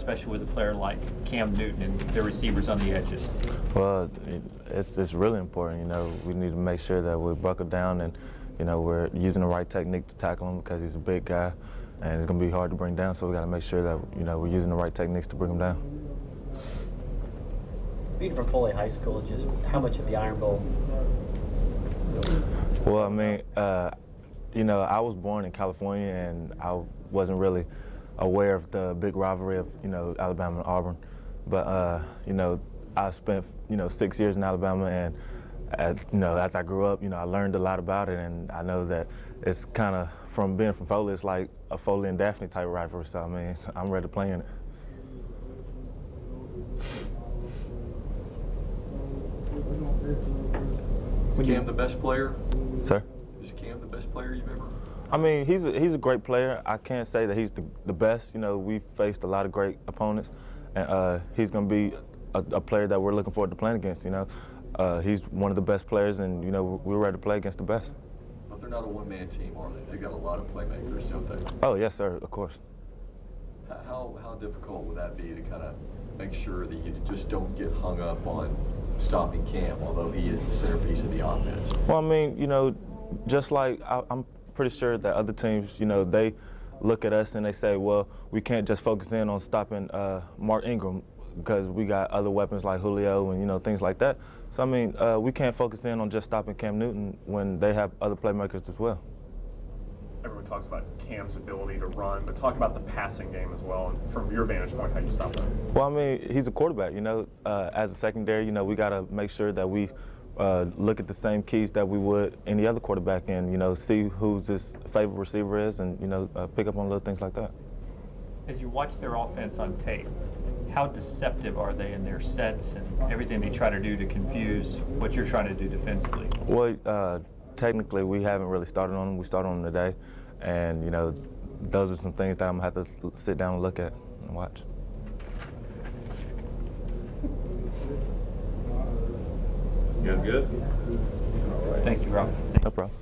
especially with a player like Cam Newton and the receivers on the edges? Well, it's really important. You know, we need to make sure that we buckle down and, you know, we're using the right technique to tackle him because he's a big guy and it's going to be hard to bring down. So we got to make sure that, you know, we're using the right techniques to bring him down. Being from Foley High School, just how much of the Iron Bowl? Well, I mean, you know, I was born in California and I wasn't really aware of the big rivalry of, you know, Alabama and Auburn. But, you know, I spent, you know, 6 years in Alabama and, you know, as I grew up, you know, I learned a lot about it and I know that it's kind of, from being from Foley, it's like a Foley and Daphne type rivalry. So, I mean, I'm ready to play in it. Is Cam the best player? Sir? Is Cam the best player you've ever? I mean, he's a great player. I can't say that he's the best. You know, we've faced a lot of great opponents, and he's going to be a player that we're looking forward to playing against. You know, he's one of the best players, and you know, we're ready to play against the best. But they're not a one-man team, are they? They've got a lot of playmakers, don't they? Oh yes, sir. Of course. How difficult would that be to kind of make sure that you just don't get hung up on stopping Cam, although he is the centerpiece of the offense? Well, I mean, you know, just like I'm pretty sure that other teams, you know, they look at us and they say, well, we can't just focus in on stopping Mark Ingram because we got other weapons like Julio and, you know, things like that. So, I mean, we can't focus in on just stopping Cam Newton when they have other playmakers as well. Everyone talks about Cam's ability to run, but talk about the passing game as well. And from your vantage point, how you stop that? Well, I mean, he's a quarterback. You know, as a secondary, you know, we got to make sure that we look at the same keys that we would any other quarterback and, you know, see who his favorite receiver is and, you know, pick up on little things like that. As you watch their offense on tape, how deceptive are they in their sets and everything they try to do to confuse what you're trying to do defensively? Well, technically, we haven't really started on them. We started on them today, and, you know, those are some things that I'm going to have to sit down and look at and watch. You guys good? Thank you, Rob. No problem.